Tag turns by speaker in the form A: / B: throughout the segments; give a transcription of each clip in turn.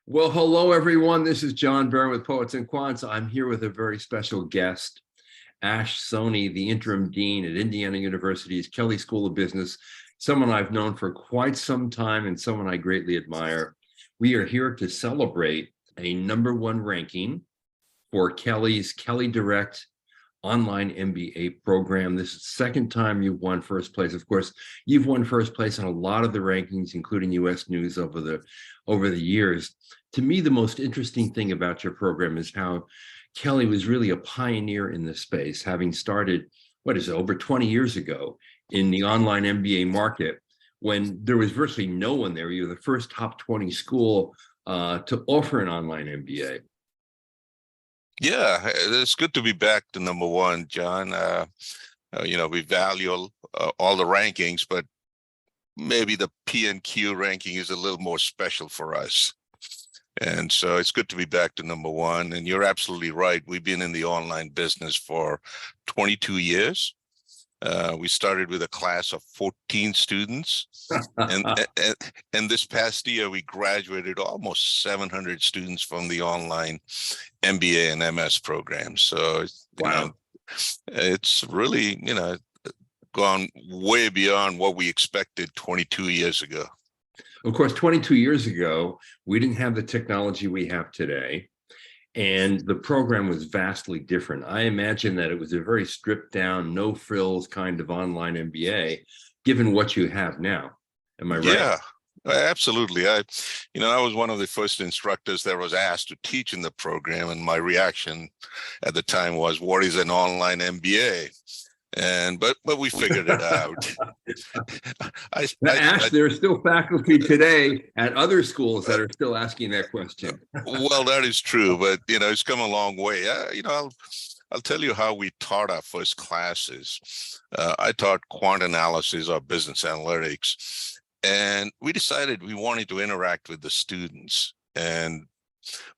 A: Well, hello, everyone. This is John Byrne with Poets and Quants. I'm here with a very special guest, Soni, the Interim Dean at Indiana University's Kelley School of Business, someone I've known for quite some time and someone I greatly admire. We are here to celebrate a #1 ranking for Kelley's Kelley Direct Online MBA program. This is the second time you've won first place. Of course, you've won first place on a lot of the rankings, including U.S. News over the years. To me, the most interesting thing about your program is how Kelley was really a pioneer in this space, having started, over 20 years ago in the online MBA market, when there was virtually no one there. You're the first top 20 school to offer an online MBA.
B: Yeah, it's good to be back to #1, John. We value all the rankings, but maybe the P&Q ranking is a little more special for us. And so it's good to be back to #1. And you're absolutely right. We've been in the online business for 22 years. We started with a class of 14 students, and this past year we graduated almost 700 students from the online MBA and MS programs. So
A: Wow.
B: It's really gone way beyond what we expected 22 years ago.
A: Of course, 22 years ago, we didn't have the technology we have today, and the program was vastly different. I imagine that it was a very stripped down, no frills kind of online MBA, given what you have now. Am I right?
B: Yeah, absolutely. I was one of the first instructors that was asked to teach in the program, and my reaction at the time was, "What is an online MBA?" But we figured it out.
A: There are still faculty today at other schools that are still asking that question.
B: Well, that is true, but it's come a long way. I'll tell you how we taught our first classes. I taught quant analysis or business analytics, and we decided we wanted to interact with the students.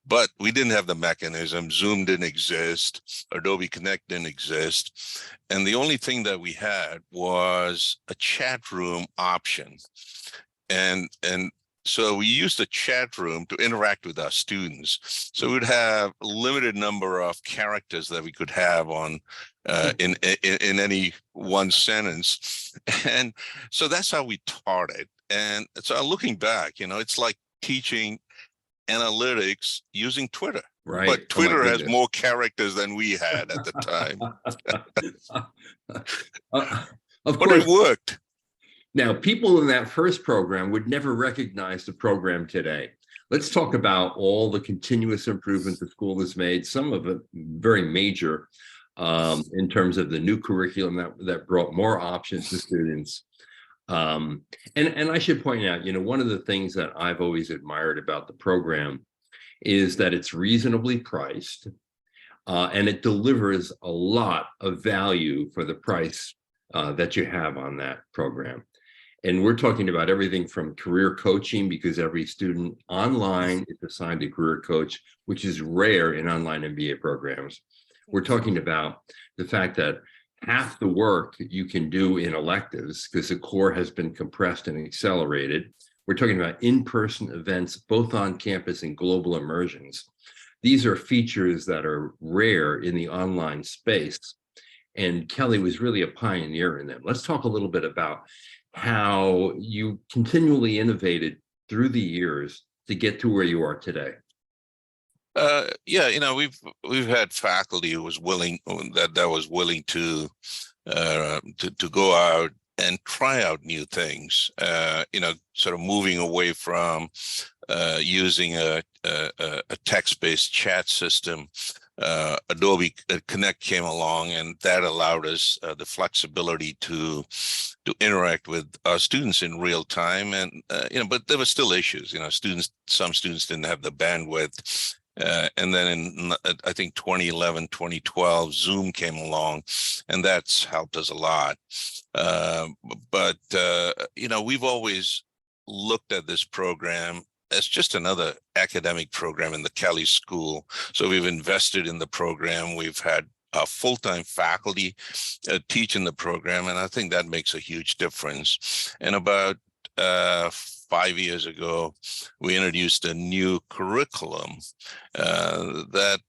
B: But we didn't have the mechanism. Zoom didn't exist. Adobe Connect didn't exist. And the only thing that we had was a chat room option. And so we used the chat room to interact with our students. So we'd have a limited number of characters that we could have on in any one sentence. And so that's how we taught it. And so looking back, it's like teaching analytics using Twitter.
A: Right.
B: But Twitter has more characters than we had at the time.
A: Of
B: but
A: course,
B: it worked.
A: Now, people in that first program would never recognize the program today. Let's talk about all the continuous improvement the school has made, some of it very major in terms of the new curriculum that brought more options to students. And I should point out, one of the things that I've always admired about the program is that it's reasonably priced and it delivers a lot of value for the price that you have on that program. And we're talking about everything from career coaching, because every student online is assigned a career coach, which is rare in online MBA programs. We're talking about the fact that half the work you can do in electives, because the core has been compressed and accelerated. We're talking about in-person events, both on campus and global immersions. These are features that are rare in the online space, and Kelley was really a pioneer in them. Let's talk a little bit about how you continually innovated through the years to get to where you are today.
B: We've had faculty who was willing to go out and try out new things. Sort of moving away from using a text-based chat system. Adobe Connect came along, and that allowed us the flexibility to interact with our students in real time. And but there were still issues. Some students didn't have the bandwidth. And then in, I think, 2011, 2012, Zoom came along, and that's helped us a lot. But we've always looked at this program as just another academic program in the Kelley School. So we've invested in the program. We've had full-time faculty teach in the program, and I think that makes a huge difference. And about 5 years ago, we introduced a new curriculum that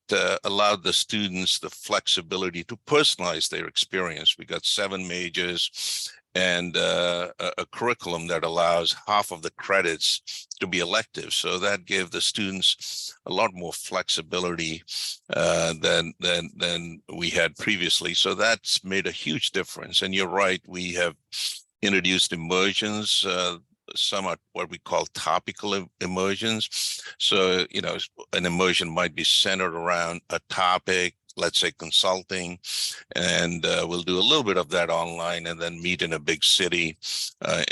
B: allowed the students the flexibility to personalize their experience. We got 7 majors and a curriculum that allows half of the credits to be elective. So that gave the students a lot more flexibility than we had previously. So that's made a huge difference. And you're right, we have introduced immersions. Some are what we call topical immersions. So, an immersion might be centered around a topic, let's say consulting, and we'll do a little bit of that online and then meet in a big city.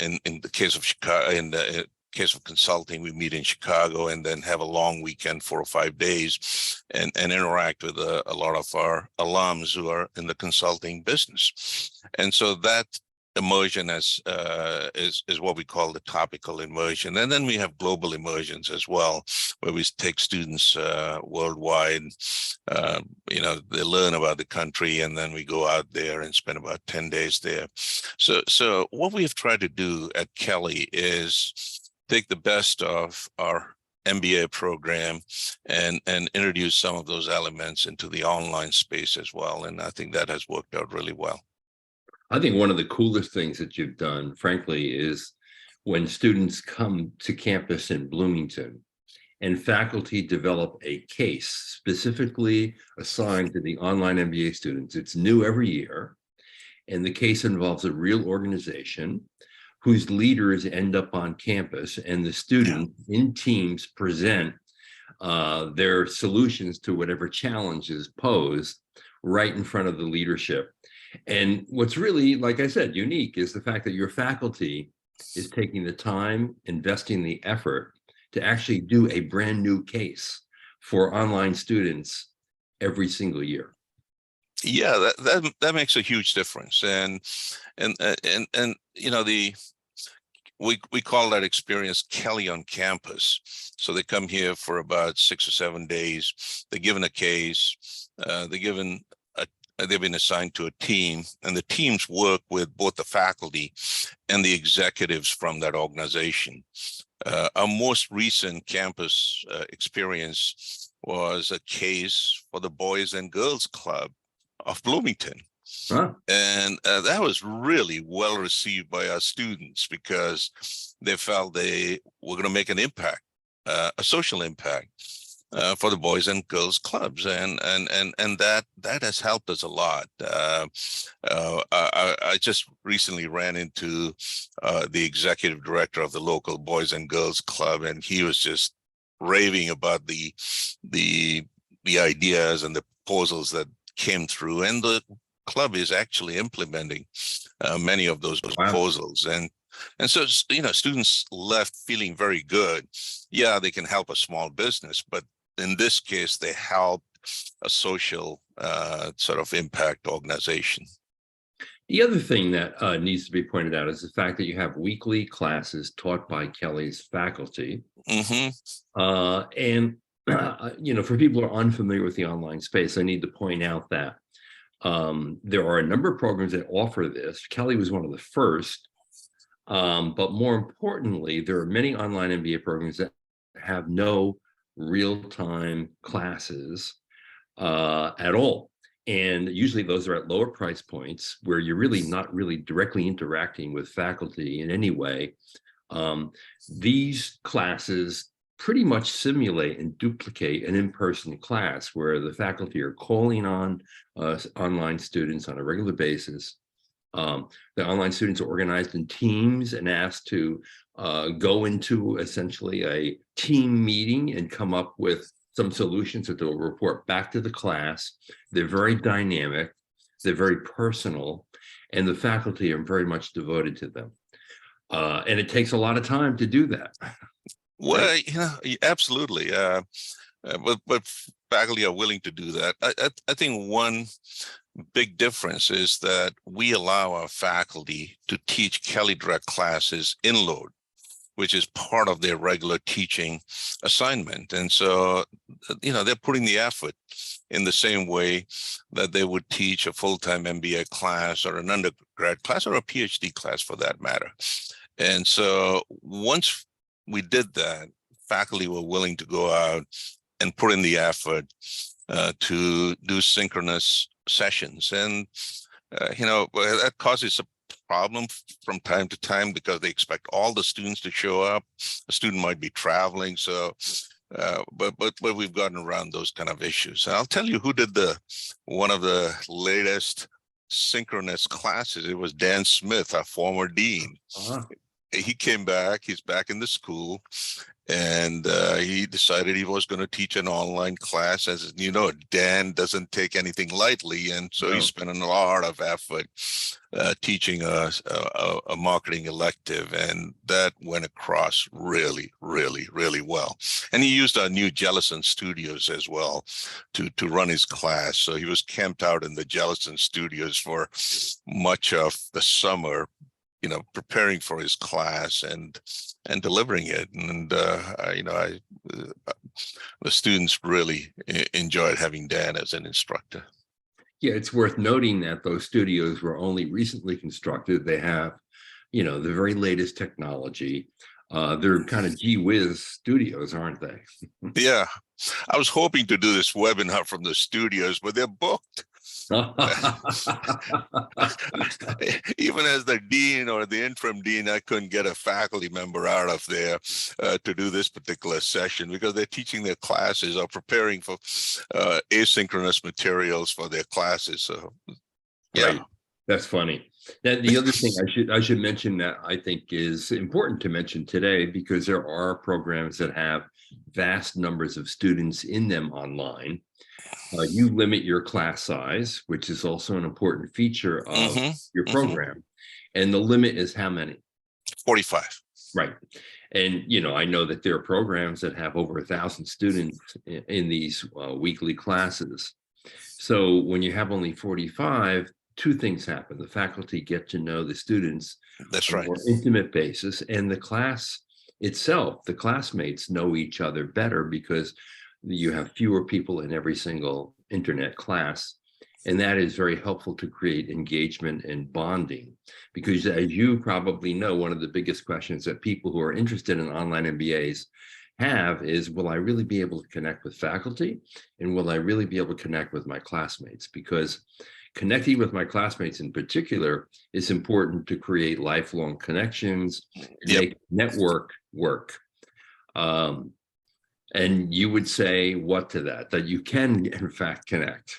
B: In the case of Chicago, in the case of consulting, we meet in Chicago and then have a long weekend, 4 or 5 days, and interact with a lot of our alums who are in the consulting business. And so that immersion is what we call the topical immersion. And then we have global immersions as well, where we take students worldwide. They learn about the country, and then we go out there and spend about 10 days there. So what we have tried to do at Kelley is take the best of our MBA program and introduce some of those elements into the online space as well. And I think that has worked out really well.
A: I think one of the coolest things that you've done, frankly, is when students come to campus in Bloomington and faculty develop a case specifically assigned to the online MBA students. It's new every year, and the case involves a real organization whose leaders end up on campus, and the students in teams present their solutions to whatever challenges posed right in front of the leadership. And what's really, like I said, unique is the fact that your faculty is taking the time, investing the effort to actually do a brand new case for online students every single year.
B: Yeah, that makes a huge difference. And we call that experience Kelley on campus. So they come here for about 6 or 7 days. They're given a case. They've been assigned to a team, and the teams work with both the faculty and the executives from that organization. Our most recent campus experience was a case for the Boys and Girls Club of Bloomington.
A: Huh.
B: And that was really well received by our students because they felt they were going to make an impact, a social impact. For the Boys and Girls Clubs, and that has helped us a lot. I just recently ran into the executive director of the local Boys and Girls Club, and he was just raving about the ideas and the proposals that came through, and the club is actually implementing many of those proposals. And so, students left feeling very good. Yeah, they can help a small business, but in this case, they help a social sort of impact organization.
A: The other thing that needs to be pointed out is the fact that you have weekly classes taught by Kelley's faculty.
B: Mm-hmm.
A: And for people who are unfamiliar with the online space, I need to point out that there are a number of programs that offer this. Kelley was one of the first. But more importantly, there are many online MBA programs that have no real-time classes at all. And usually those are at lower price points where you're really not really directly interacting with faculty in any way. These classes pretty much simulate and duplicate an in-person class where the faculty are calling on online students on a regular basis. The online students are organized in teams and asked to go into essentially a team meeting and come up with some solutions that they'll report back to the class. They're very dynamic, they're very personal, and the faculty are very much devoted to them. And it takes a lot of time to do that.
B: Well, absolutely. But faculty are willing to do that. I think one big difference is that we allow our faculty to teach Kelley Direct classes in load, which is part of their regular teaching assignment. And so, they're putting the effort in the same way that they would teach a full-time MBA class or an undergrad class or a PhD class for that matter. And so once we did that, faculty were willing to go out and put in the effort to do synchronous sessions. And, that causes a problem from time to time because they expect all the students to show up. A student might be traveling. So, but we've gotten around those kind of issues. And I'll tell you who did one of the latest synchronous classes. It was Dan Smith, our former dean.
A: Uh-huh.
B: He came back, he's back in the school, and he decided he was going to teach an online class. As you know, Dan doesn't take anything lightly, and so he spent a lot of effort teaching a marketing elective, and that went across really, really, really well. And he used our new Jellison studios as well to run his class. So he was camped out in the Jellison studios for much of the summer, preparing for his class and delivering it. And, the students really enjoyed having Dan as an instructor.
A: Yeah, it's worth noting that those studios were only recently constructed. They have, the very latest technology. They're kind of gee whiz studios, aren't they?
B: Yeah, I was hoping to do this webinar from the studios, but they're booked. Even as the dean or the interim dean, I couldn't get a faculty member out of there to do this particular session because they're teaching their classes or preparing for asynchronous materials for their classes. So, yeah,
A: right. That's funny. Now, the other thing I should mention that I think is important to mention today, because there are programs that have vast numbers of students in them online. You limit your class size, which is also an important feature of your program. And the limit is how many?
B: 45.
A: Right. And, I know that there are programs that have over 1,000 students in these weekly classes. So when you have only 45, two things happen. The faculty get to know the students
B: That's
A: on
B: right.
A: a more intimate basis, and the class itself, the classmates know each other better because you have fewer people in every single internet class. And that is very helpful to create engagement and bonding. Because as you probably know, one of the biggest questions that people who are interested in online MBAs have is, will I really be able to connect with faculty? And will I really be able to connect with my classmates? Because connecting with my classmates in particular is important to create lifelong connections and make network work. And you would say what to that you can, in fact, connect?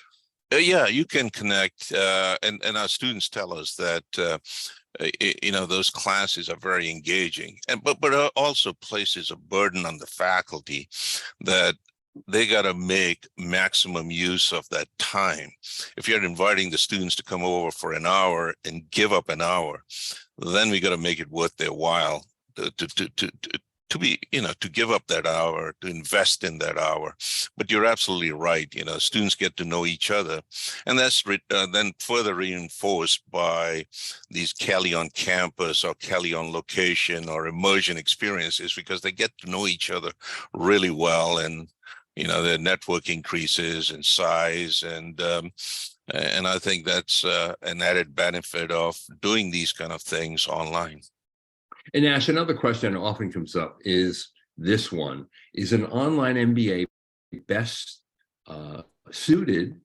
B: Yeah, you can connect. And our students tell us that, those classes are very engaging. But it also places a burden on the faculty that they got to make maximum use of that time. If you're inviting the students to come over for an hour and give up an hour, then we got to make it worth their while to be, to give up that hour, to invest in that hour. But you're absolutely right. Students get to know each other. And that's then further reinforced by these Kelley on campus or Kelley on location or immersion experiences, because they get to know each other really well. And, their network increases in size. And I think that's an added benefit of doing these kind of things online.
A: And Ash, another question that often comes up is this one: is an online MBA best suited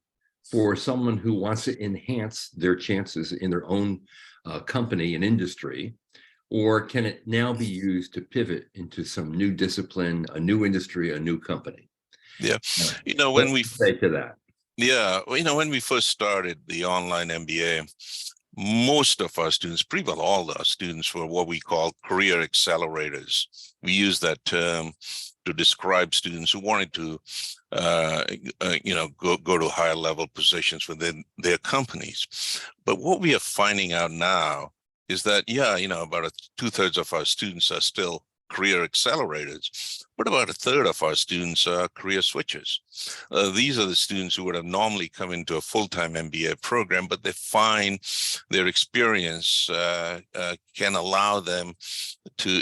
A: for someone who wants to enhance their chances in their own company and industry, or can it now be used to pivot into some new discipline, a new industry, a new company?
B: Yeah, when we
A: say to that.
B: Yeah, when we first started the online MBA, most of our students, pretty well all our students, were what we call career accelerators. We use that term to describe students who wanted to, go to higher level positions within their companies. But what we are finding out now is that, about 2/3 of our students are still career accelerators, but about 1/3 of our students are career switchers. These are the students who would have normally come into a full-time MBA program, but they find their experience can allow them to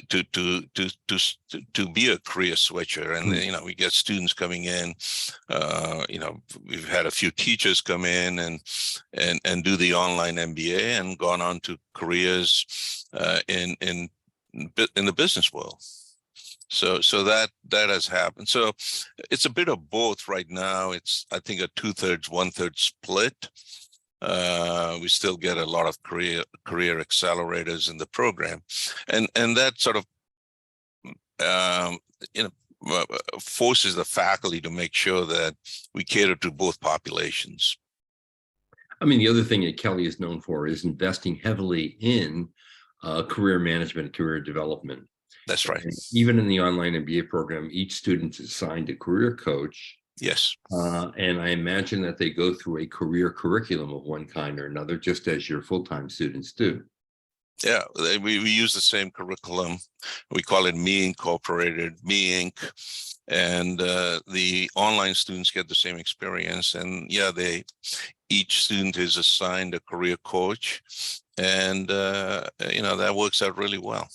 B: be a career switcher. And we get students coming in. We've had a few teachers come in and do the online MBA and gone on to careers in the business world. So that has happened. So it's a bit of both right now. It's, I think, a 2/3, 1/3 split. We still get a lot of career accelerators in the program, and that sort of um, you know forces the faculty to make sure that we cater to both populations.
A: I mean, the other thing that Kelley is known for is investing heavily in career management and career development.
B: That's right.
A: And even in the online MBA program, each student is assigned a career coach.
B: Yes.
A: And I imagine that they go through a career curriculum of one kind or another, just as your full-time students do.
B: Yeah, we use the same curriculum. We call it Me Incorporated, Me Inc. And the online students get the same experience. And yeah, each student is assigned a career coach, and that works out really well.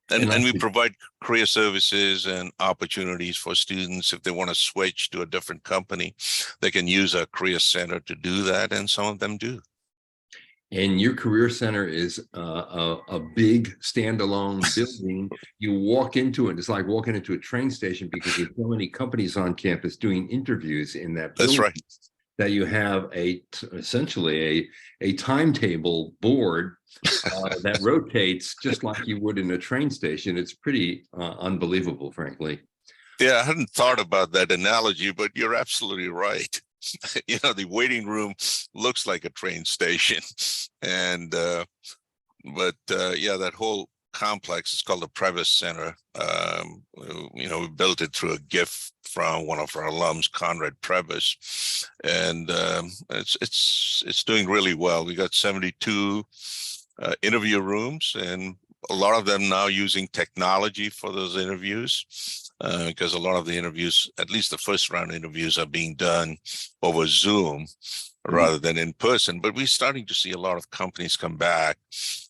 B: And we provide career services and opportunities for students if they want to switch to a different company. They can use our career center to do that, and some of them do.
A: And your career center is a big standalone building. You walk into it, it's like walking into a train station because there's so many companies on campus doing interviews in that building.
B: That's right.
A: That you have essentially a timetable board that rotates just like you would in a train station. It's pretty unbelievable, frankly.
B: Yeah, I hadn't thought about that analogy, but you're absolutely right. The waiting room looks like a train station, and that whole complex is called the Previs Center. We built it through a gift from one of our alums, Conrad Previs, and it's doing really well. We got 72 interview rooms, and a lot of them now using technology for those interviews. Because a lot of the interviews, at least the first round interviews, are being done over Zoom rather than in person. But we're starting to see a lot of companies come back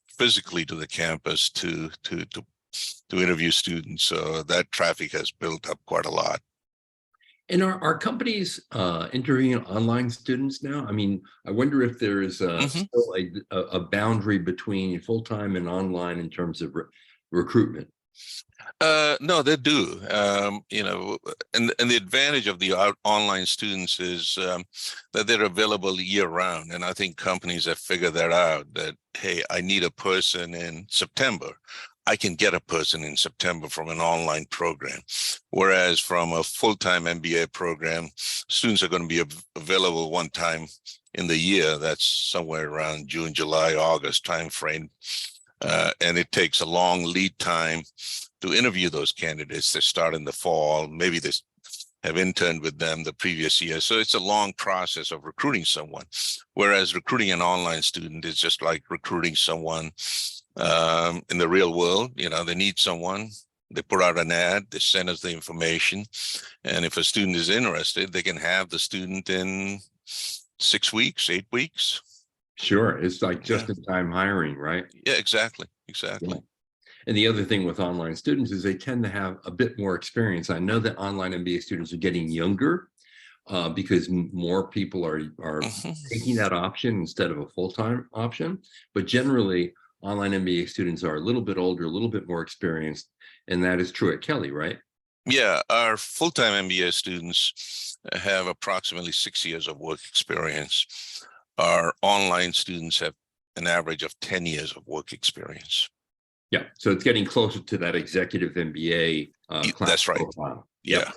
B: physically to the campus to interview students. So that traffic has built up quite a lot.
A: And are companies interviewing online students now? I mean, I wonder if there is still a boundary between full-time and online in terms of recruitment.
B: No, they do. And the advantage of the online students is that they're available year round. And I think companies have figured that out, that, hey, I need a person in September. I can get a person in September from an online program. Whereas from a full-time MBA program, students are going to be available one time in the year. That's somewhere around June, July, August timeframe. And it takes a long lead time to interview those candidates. They start in the fall, maybe they have interned with them the previous year. So it's a long process of recruiting someone. Whereas recruiting an online student is just like recruiting someone in the real world. They need someone, they put out an ad, they send us the information. And if a student is interested, they can have the student in 6 weeks, 8 weeks.
A: Sure. It's like just-in-time hiring, right?
B: Yeah, exactly. Yeah.
A: And the other thing with online students is they tend to have a bit more experience. I know that online MBA students are getting younger because more people are taking that option instead of a full-time option. But generally, online MBA students are a little bit older, a little bit more experienced. And that is true at Kelley, right?
B: Yeah, our full-time MBA students have approximately 6 years of work experience. Our online students have an average of 10 years of work experience.
A: Yeah, so it's getting closer to that executive MBA class.
B: That's right.
A: Profile.
B: Yeah,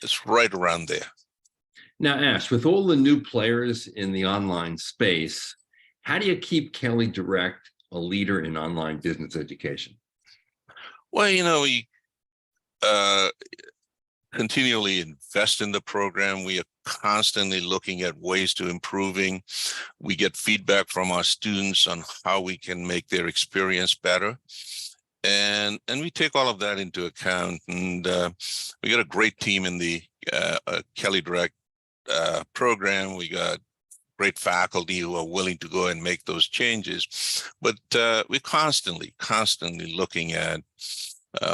B: it's right around there.
A: Now, Ash, with all the new players in the online space, how do you keep Kelley Direct a leader in online business education?
B: Well, we continually invest in the program. We are constantly looking at ways to improving. We get feedback from our students on how we can make their experience better. And we take all of that into account. And we got a great team in the Kelley Direct program. We got great faculty who are willing to go and make those changes. But we're constantly looking at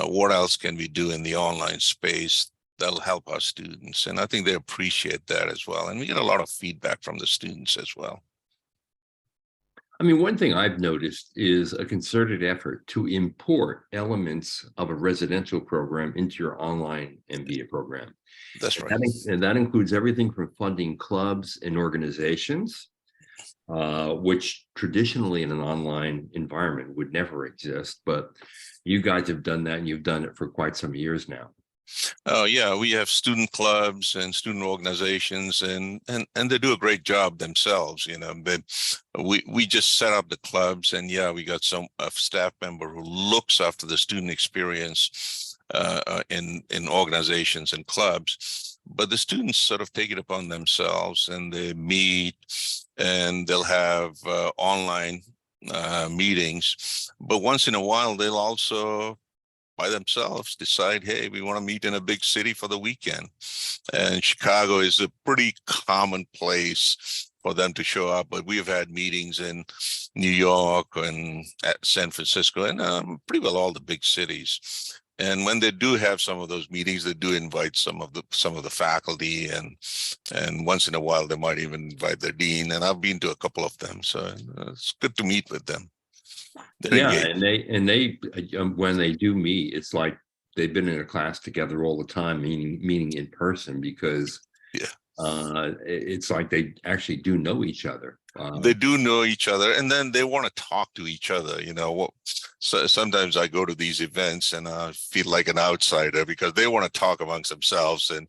B: what else can we do in the online space that'll help our students. And I think they appreciate that as well. And we get a lot of feedback from the students as well.
A: I mean, one thing I've noticed is a concerted effort to import elements of a residential program into your online MBA program.
B: That's
A: And
B: right.
A: that includes everything from funding clubs and organizations, which traditionally in an online environment would never exist. But you guys have done that, and you've done it for quite some years now.
B: Oh yeah, we have student clubs and student organizations, and they do a great job themselves. But we just set up the clubs, and yeah, we got some staff member who looks after the student experience in organizations and clubs. But the students sort of take it upon themselves, and they meet, and they'll have online meetings. But once in a while, they'll also by themselves decide, hey, we want to meet in a big city for the weekend. And Chicago is a pretty common place for them to show up. But we've had meetings in New York and at San Francisco and pretty well all the big cities. And when they do have some of those meetings, they do invite some of the faculty, and once in a while they might even invite their dean. And I've been to a couple of them, so it's good to meet with them. They're
A: Yeah,
B: engaged.
A: and they when they do meet, it's like they've been in a class together all the time, meaning in person, because
B: Yeah.
A: it's like they actually do know each other.
B: They do know each other, and then they want to talk to each other. So sometimes I go to these events and I feel like an outsider because they want to talk amongst themselves, and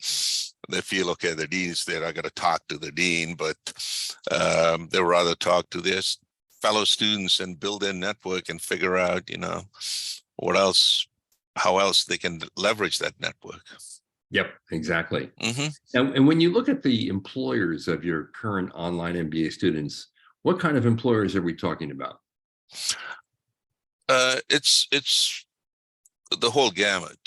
B: they feel, okay, the dean's there, I got to talk to the dean, but they rather talk to their fellow students and build their network and figure out, how else they can leverage that network.
A: Yep, exactly.
B: Mm-hmm.
A: And when you look at the employers of your current online MBA students, what kind of employers are we talking about?
B: It's the whole gamut.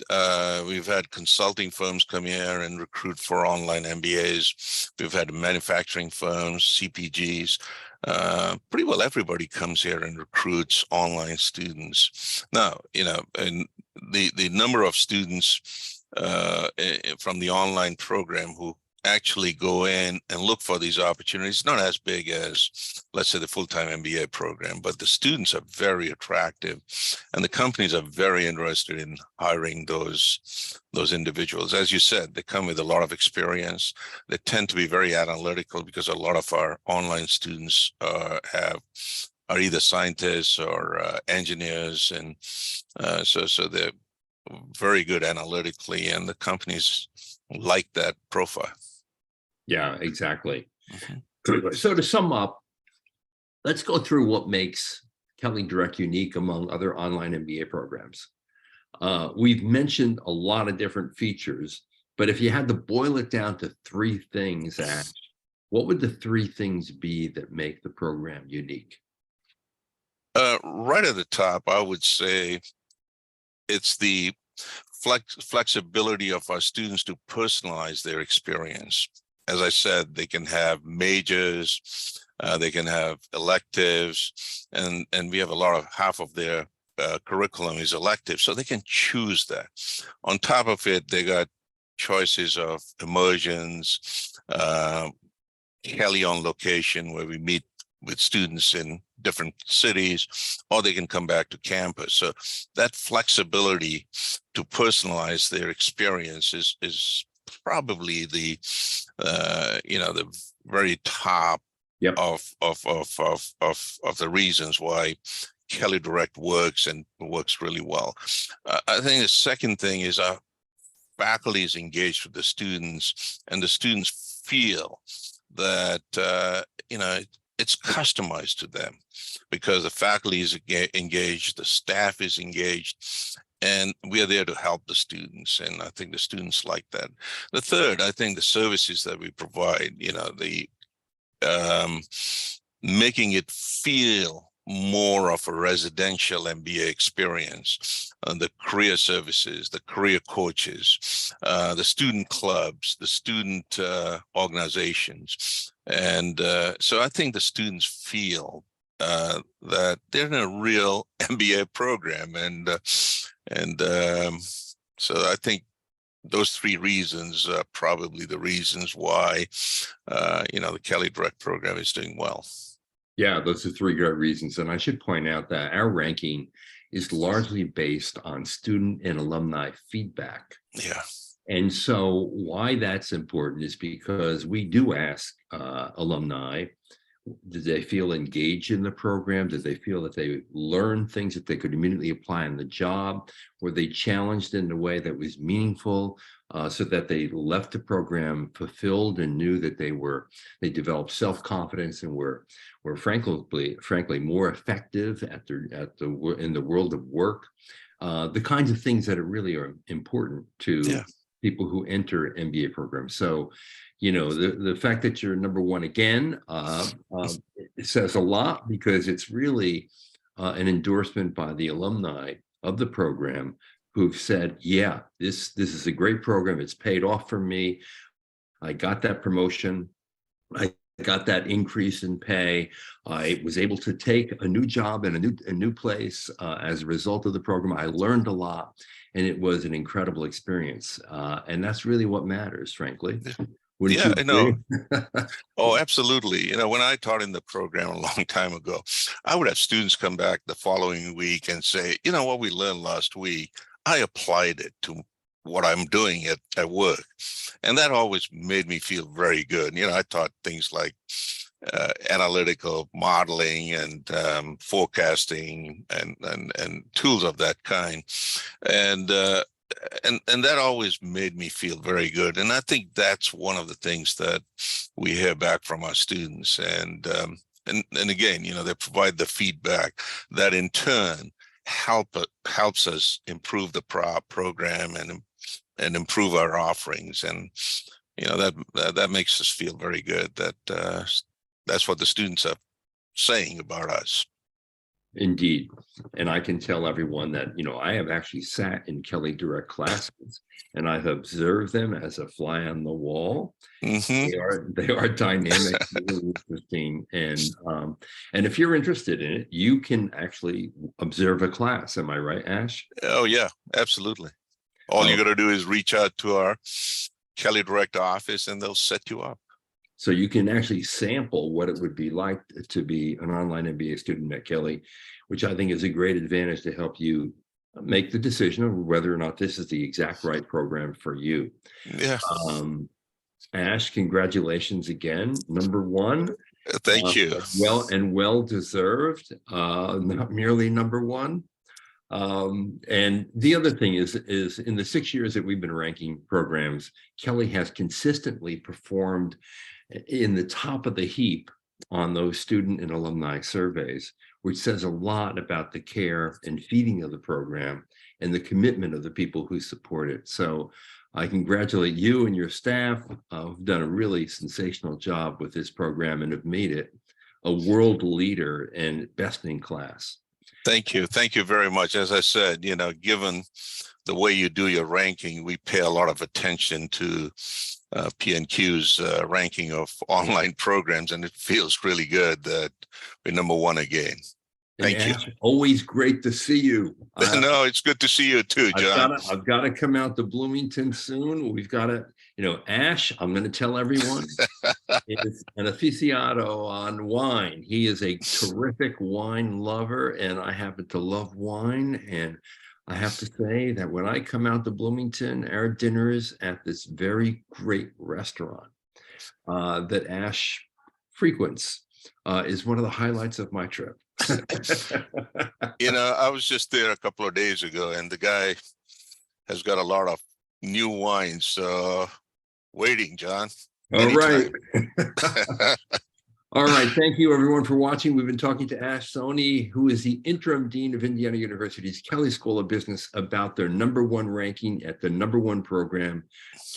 B: We've had consulting firms come here and recruit for online MBAs. We've had manufacturing firms, CPGs. Pretty well everybody comes here and recruits online students. Now, and the number of students from the online program who actually go in and look for these opportunities, not as big as, let's say, the full-time MBA program, but the students are very attractive, and the companies are very interested in hiring those individuals. As you said, they come with a lot of experience. They tend to be very analytical because a lot of our online students are either scientists or engineers, and so they're very good analytically, and the companies like that profile.
A: Yeah, exactly.
B: Mm-hmm.
A: So to sum up, let's go through what makes Kelley Direct unique among other online MBA programs. We've mentioned a lot of different features, but if you had to boil it down to three things, Ash, what would the three things be that make the program unique?
B: Right at the top, I would say it's the flexibility of our students to personalize their experience. As I said, they can have majors, they can have electives, and we have half of their curriculum is elective, so they can choose that. On top of it, they got choices of immersions, Kelley on location, where we meet with students in different cities, or they can come back to campus. So that flexibility to personalize their experience is probably the very top
A: Yep.
B: of the reasons why Kelley Direct works and works really well. I think the second thing is our faculty is engaged with the students, and the students feel that it's customized to them because the faculty is engaged, the staff is engaged, and we are there to help the students. And I think the students like that. The third, I think the services that we provide, the making it feel more of a residential MBA experience, the career services, the career coaches, the student clubs, the student organizations. And so I think the students feel that they're in a real MBA program. So I think those three reasons are probably the reasons why, the Kelley Direct program is doing well.
A: Yeah, those are three great reasons. And I should point out that our ranking is largely based on student and alumni feedback.
B: Yeah.
A: And so why that's important is because we do ask alumni, did they feel engaged in the program? Did they feel that they learned things that they could immediately apply on the job? Were they challenged in a way that was meaningful, so that they left the program fulfilled and knew that they developed self-confidence and were frankly more effective in the world of work? The kinds of things that are really are important to
B: Yeah.
A: people who enter MBA programs. So, the fact that you're number one again, it says a lot, because it's really an endorsement by the alumni of the program who've said, yeah, this is a great program. It's paid off for me. I got that promotion. I got that increase in pay. I was able to take a new job in a new place as a result of the program. I learned a lot, and it was an incredible experience. And that's really what matters, frankly. Wouldn't
B: Yeah,
A: you
B: I
A: agree?
B: know. Oh, absolutely. When I taught in the program a long time ago, I would have students come back the following week and say, what we learned last week, I applied it to what I'm doing at work. And that always made me feel very good. I taught things like analytical modeling and forecasting and tools of that kind. And and that always made me feel very good. And I think that's one of the things that we hear back from our students. And again, they provide the feedback that in turn helps us improve the program and improve our offerings. And that makes us feel very good that that's what the students are saying about us.
A: Indeed. And I can tell everyone that, I have actually sat in Kelley Direct classes, and I've observed them as a fly on the wall.
B: Mm-hmm.
A: They are dynamic, really interesting. And if you're interested in it, you can actually observe a class. Am I right, Ash?
B: Oh, yeah, absolutely. All you got to do is reach out to our Kelley Direct office and they'll set you up.
A: So you can actually sample what it would be like to be an online MBA student at Kelley, which I think is a great advantage to help you make the decision of whether or not this is the exact right program for you.
B: Yeah.
A: Ash, congratulations again. Number one.
B: Thank you.
A: Well deserved, not merely number one. And the other thing is in the 6 years that we've been ranking programs, Kelley has consistently performed in the top of the heap on those student and alumni surveys, which says a lot about the care and feeding of the program and the commitment of the people who support it. So I congratulate you and your staff who've done a really sensational job with this program and have made it a world leader and best in class.
B: Thank you. Thank you very much. As I said, given the way you do your ranking, we pay a lot of attention to P&Q's ranking of online programs, and it feels really good that we're number one again. Thank you.
A: Always great to see you.
B: No, it's good to see you too, John.
A: I've got to come out to Bloomington soon. We've got to, Ash, I'm going to tell everyone, is an aficionado on wine. He is a terrific wine lover, and I happen to love wine. And I have to say that when I come out to Bloomington, our dinners at this very great restaurant that Ash frequents is one of the highlights of my trip.
B: I was just there a couple of days ago, and the guy has got a lot of new wines waiting, John.
A: All right. All right. Thank you, everyone, for watching. We've been talking to Ash Soni, who is the Interim Dean of Indiana University's Kelley School of Business, about their number one ranking at the number one program,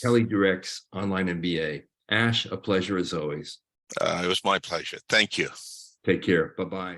A: Kelley Direct's Online MBA. Ash, a pleasure as always.
B: It was my pleasure. Thank you.
A: Take care. Bye-bye.